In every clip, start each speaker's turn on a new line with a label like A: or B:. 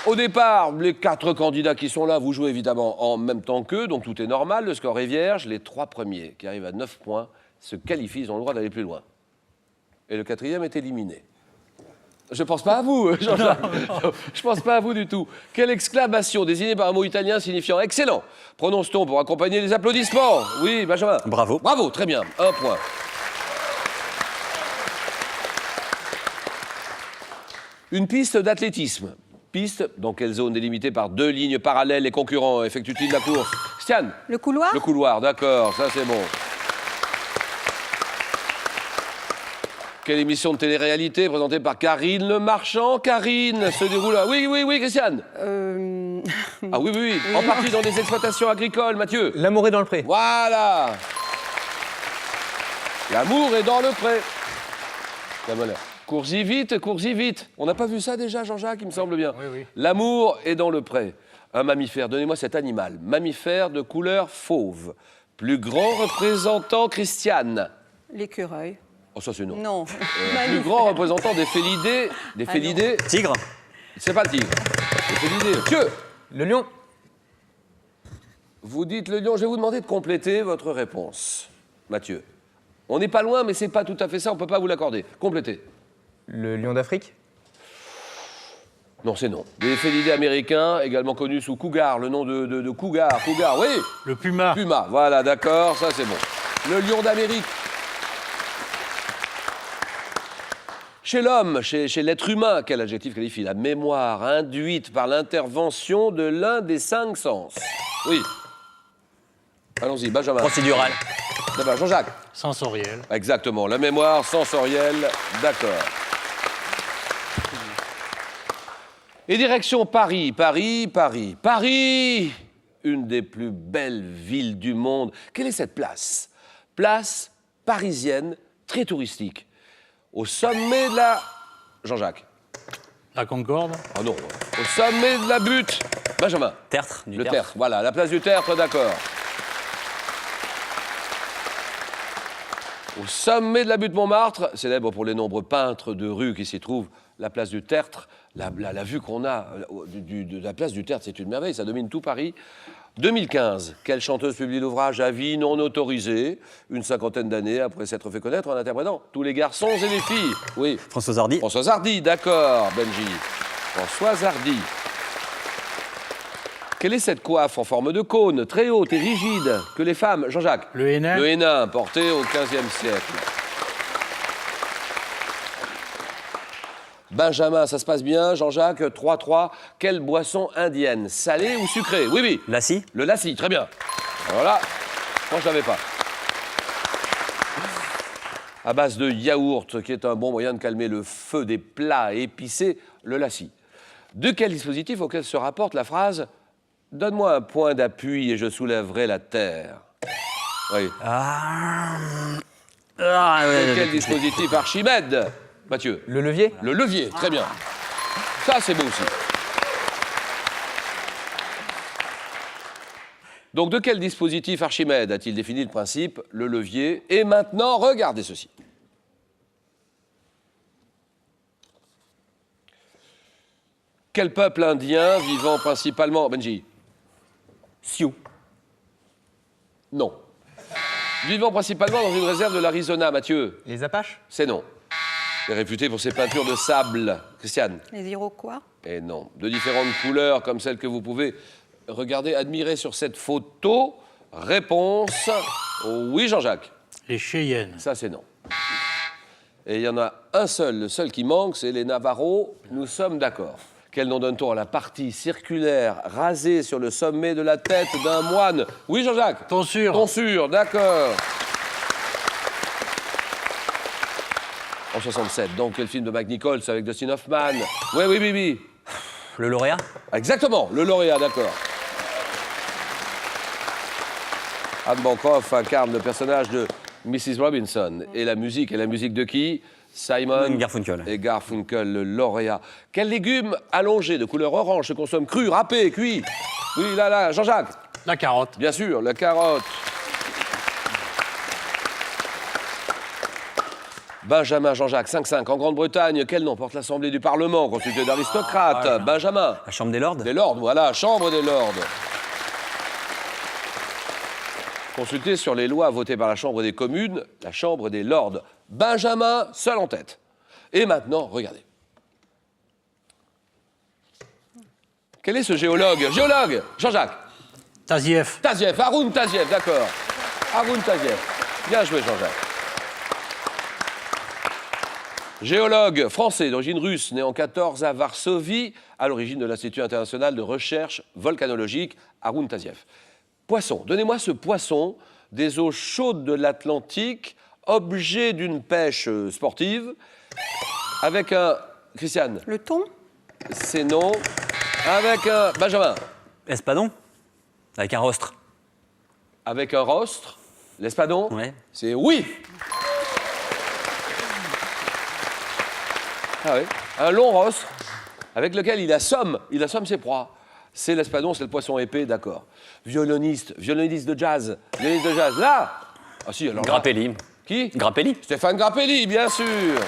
A: Au départ, les 4 candidats qui sont là, vous jouez évidemment en même temps qu'eux, donc tout est normal, le score est vierge. Les 3 premiers, qui arrivent à 9 points, se qualifient, ils ont le droit d'aller plus loin. Et le 4e est éliminé. Je pense pas à vous, Jean-Jacques. Je pense pas à vous du tout. Quelle exclamation désignée par un mot italien signifiant excellent prononce-t-on pour accompagner les applaudissements? Oui, Benjamin.
B: Bravo.
A: Bravo, très bien. 1 point. Une piste d'athlétisme. Piste dans quelle zone délimitée par 2 lignes parallèles et concurrents effectue-t-il la course? Christiane?
C: Le couloir?
A: Le couloir, d'accord, ça c'est bon. Quelle émission de télé-réalité présentée par Karine Le Marchand? Karine se déroule à... Oui, Christiane. Ah oui. En partie dans des exploitations agricoles, Mathieu.
B: L'amour est dans le pré.
A: Voilà. L'amour est dans le pré. La bonne heure. Cours-y vite. On n'a pas vu ça déjà, Jean-Jacques, il me semble bien.
D: Oui.
A: L'amour est dans le pré. Un mammifère, donnez-moi cet animal. Mammifère de couleur fauve. Plus grand représentant, Christiane.
C: L'écureuil.
A: Oh, ça c'est non.
C: Non.
A: Plus grand représentant des félidés. Des félidés.
B: Tigre.
A: C'est pas le tigre. Des félidés. Mathieu,
B: Le lion.
A: vous dites le lion. Je vais vous demander de compléter votre réponse. Mathieu. On n'est pas loin, mais c'est pas tout à fait ça. On peut pas vous l'accorder. Complétez.
B: Le lion d'Afrique.
A: Non, c'est non. Des félidés américains, également connus sous cougar, le nom de cougar. Cougar, oui.
D: Le puma.
A: Puma, voilà, d'accord, ça c'est bon. Le lion d'Amérique. Chez l'homme, chez l'être humain, quel adjectif qualifie la mémoire induite par l'intervention de l'un des 5 sens? Oui. Allons-y, Benjamin.
B: Procédural.
A: D'abord, Jean-Jacques.
D: Sensoriel.
A: Exactement, la mémoire sensorielle, d'accord. Et direction Paris, Paris, une des plus belles villes du monde. Quelle est cette place? Place parisienne, très touristique. Au sommet de la... Jean-Jacques.
D: La Concorde.
A: Oh non. Au sommet de la butte. Benjamin.
B: Tertre.
A: Le Tertre, voilà, la place du Tertre, d'accord. Au sommet de la butte Montmartre, célèbre pour les nombreux peintres de rue qui s'y trouvent, la place du Tertre, la vue qu'on a de la place du Tertre, c'est une merveille, ça domine tout Paris. 2015, quelle chanteuse publie l'ouvrage à vie non autorisé, une 50aine d'années après s'être fait connaître en interprétant tous les garçons et les filles? Oui.
B: Françoise Hardy.
A: Françoise Hardy, d'accord, Benji. Françoise Hardy. Quelle est cette coiffe en forme de cône, très haute et rigide, que les femmes... Jean-Jacques.
D: Le hennin.
A: Le hennin, porté au XVe siècle. Benjamin, ça se passe bien. Jean-Jacques, 3-3. Quelle boisson indienne? Salée ou sucrée? Oui.
B: Lassie.
A: Le lassi, très bien. Voilà. Moi, je ne l'avais pas. À base de yaourt, qui est un bon moyen de calmer le feu des plats épicés, le lassi. De quel dispositif auquel se rapporte la phrase « Donne-moi un point d'appui et je soulèverai la terre ». Oui. De quel dispositif? Archimède, Mathieu?
B: Le levier.
A: Le levier, très bien. Ça, c'est beau aussi. Donc, de quel dispositif Archimède a-t-il défini le principe, le levier? Et maintenant, regardez ceci. Quel peuple indien vivant principalement... Benji?
B: Sioux.
A: Non. Vivant principalement dans une réserve de l'Arizona, Mathieu?
B: Les Apaches.
A: C'est non. Il est réputé pour ses peintures de sable. Christiane?
C: Les Iroquois?
A: Et non. De différentes couleurs, comme celles que vous pouvez regarder, admirer sur cette photo. Réponse... Oui, Jean-Jacques?
D: Les Cheyennes.
A: Ça, c'est non. Et il y en a un seul, le seul qui manque, c'est les Navarros. Nous sommes d'accord. Quel nom donne-t-on à la partie circulaire rasée sur le sommet de la tête d'un moine? Oui, Jean-Jacques?
D: Tonsure.
A: Tonsure, d'accord. En 67, donc, quel film de Mike Nichols avec Dustin Hoffman? Oui.
B: Le lauréat.
A: Exactement, le lauréat, d'accord. Anne Bancroft incarne le personnage de Mrs. Robinson. Et la musique de qui? Simon
B: Garfunkel.
A: Et Garfunkel, le lauréat. Quel légume allongé de couleur orange se consomme cru, râpé, cuit? Oui, là, Jean-Jacques?
D: La carotte.
A: Bien sûr, la carotte. Benjamin Jean-Jacques, 5-5. En Grande-Bretagne, quel nom porte l'Assemblée du Parlement, constituée d'aristocrates?
B: Ah,
A: Benjamin.
B: La Chambre des Lords.
A: Des Lords, voilà, Chambre des Lords. Consultez sur les lois votées par la Chambre des communes, la Chambre des Lords. Benjamin, seul en tête. Et maintenant, regardez. Quel est ce géologue? Géologue, Jean-Jacques.
D: Tazieff.
A: Tazieff, Haroun Tazieff, d'accord. Haroun Tazieff. Bien joué, Jean-Jacques. Géologue français d'origine russe, né en 14 à Varsovie, à l'origine de l'Institut international de recherche volcanologique, Haroun Tazieff. Poisson, donnez-moi ce poisson des eaux chaudes de l'Atlantique, objet d'une pêche sportive, avec un... Christiane,
C: Le thon?
A: c'est non. Avec un... Benjamin,
B: Espadon. Avec un rostre.
A: avec un rostre. L'espadon,
B: Ouais.
A: c'est oui. Ah oui, un long rostre avec lequel il assomme ses proies. C'est l'espadon, c'est le poisson épais, d'accord. Violoniste de jazz, là. Ah si, alors là.
B: Grappelli.
A: Qui?
B: Grappelli.
A: Stéphane Grappelli, bien sûr.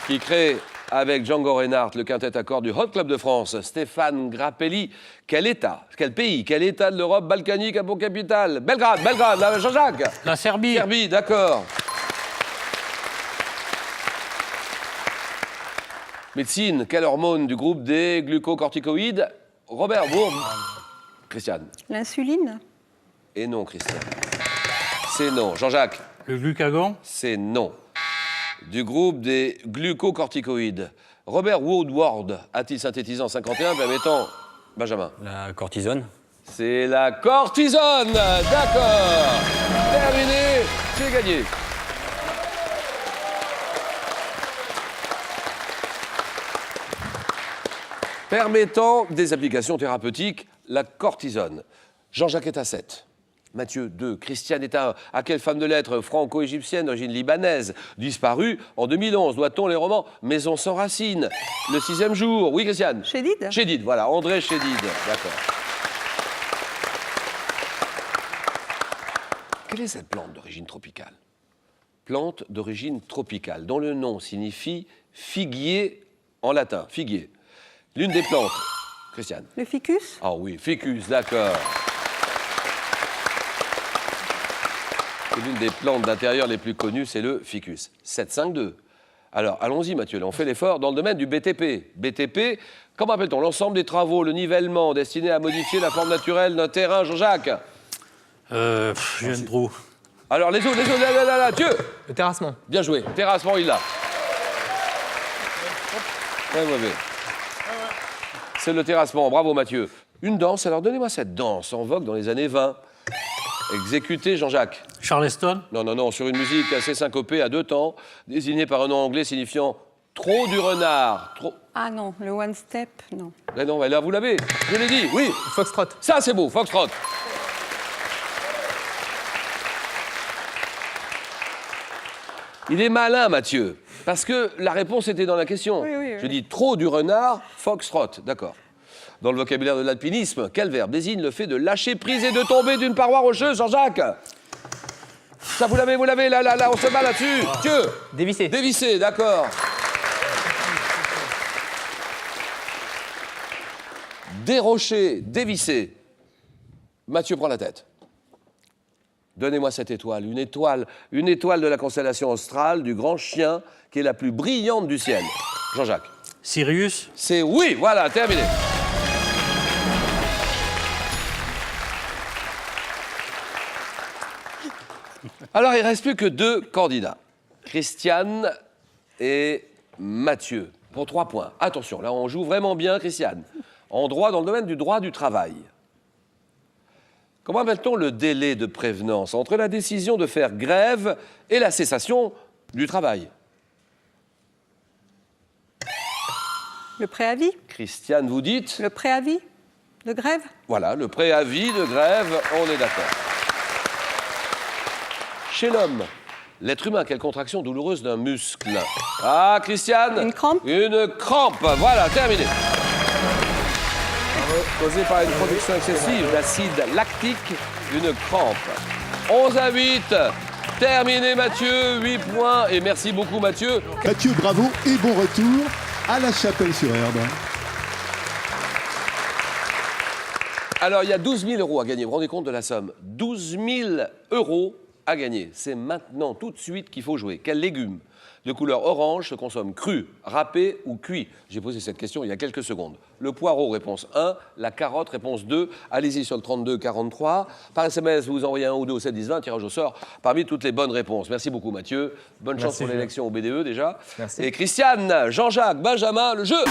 A: Qui crée avec Django Reinhardt le quintet à cordes du Hot Club de France. Stéphane Grappelli, quel État, quel pays, quel État de l'Europe balkanique a pour capitale? Belgrade, là, Jean-Jacques.
D: La Serbie.
A: Serbie, d'accord. Médecine, quelle hormone du groupe des glucocorticoïdes? Robert Bourg. Christiane.
C: L'insuline?
A: Et non, Christiane. C'est non. Jean-Jacques.
D: Le glucagon.
A: C'est non. Du groupe des glucocorticoïdes. Robert Woodward a-t-il synthétisé en 51 permettant... Benjamin.
B: La cortisone.
A: C'est la cortisone. D'accord. Terminé. C'est gagné. Permettant des applications thérapeutiques, la cortisone. Jean-Jacques est à 7. Mathieu 2. Christiane est à 1. À quelle femme de lettres franco-égyptienne d'origine libanaise disparue en 2011 doit-on les romans Maison sans racines, Le 6e jour? Oui, Christiane.
C: Chédid?
A: Chédid, voilà, André Chédid. D'accord. Quelle est cette plante d'origine tropicale? Plante d'origine tropicale, dont le nom signifie figuier en latin. Figuier. L'une des plantes. Christiane.
C: Le ficus?
A: Ah oui, ficus, d'accord. C'est l'une des plantes d'intérieur les plus connues, c'est le ficus. 7-5-2. Alors, allons-y, Mathieu, là, on fait l'effort dans le domaine du BTP. BTP, comment appelle-t-on l'ensemble des travaux, le nivellement destiné à modifier la forme naturelle d'un terrain, Jean-Jacques?
D: Je viens de trou.
A: Alors, les autres, là, Dieu.
B: Le terrassement.
A: Bien joué. Terrassement, il l'a. Ouais. C'est le terrassement. Bravo, Mathieu. Une danse. Alors, donnez-moi cette danse en vogue dans les années 20. Exécutée, Jean-Jacques.
D: Charleston.
A: Non, sur une musique assez syncopée à 2 temps, désignée par un nom anglais signifiant trop du renard. Trop.
C: Ah non, le one step, non.
A: Là, non, là, vous l'avez. Je l'ai dit, oui.
B: Foxtrot.
A: Ça, c'est beau, Foxtrot. Il est malin, Mathieu, parce que la réponse était dans la question.
C: Oui.
A: Je dis trop du renard, foxtrot, d'accord. Dans le vocabulaire de l'alpinisme, quel verbe désigne le fait de lâcher prise et de tomber d'une paroi rocheuse, Jean-Jacques? Ça, vous l'avez, là, on se bat là-dessus. Dieu.
B: Dévisser.
A: Dévisser, d'accord. Dérocher, dévisser. Mathieu prend la tête. Donnez-moi cette étoile, une étoile de la constellation australe, du grand chien, qui est la plus brillante du ciel. Jean-Jacques.
D: Sirius.
A: C'est oui, voilà, terminé. Alors, il ne reste plus que 2 candidats. Christiane et Mathieu, pour 3 points. Attention, là, on joue vraiment bien, Christiane. En droit, dans le domaine du droit du travail. Comment appelle-t-on le délai de prévenance entre la décision de faire grève et la cessation du travail?
C: Le préavis?
A: Christiane, vous dites?
C: Le préavis de grève?
A: Voilà, le préavis de grève, on est d'accord. Chez l'homme, l'être humain, quelle contraction douloureuse d'un muscle? Ah, Christiane?
C: Une crampe?
A: Une crampe, voilà, terminé. Causée par une production excessive d'acide lactique, une crampe. 11-8, Terminé Mathieu, 8 points. Et merci beaucoup Mathieu.
E: Mathieu, bravo et bon retour à la Chapelle-sur-Herbe.
A: Alors, il y a 12 000 euros à gagner. Vous vous rendez compte de la somme? 12 000 euros à gagner. C'est maintenant, tout de suite, qu'il faut jouer. Quel légume de couleur orange se consomme cru, râpé ou cuit? J'ai posé cette question il y a quelques secondes. Le poireau, réponse 1. La carotte, réponse 2. Allez-y sur le 32 43. Par SMS, vous envoyez un ou deux au 7 10 20. Tirage au sort parmi toutes les bonnes réponses. Merci beaucoup, Mathieu. Bonne chance pour l'élection au BDE, déjà.
B: Merci.
A: Et Christiane, Jean-Jacques, Benjamin, le jeu.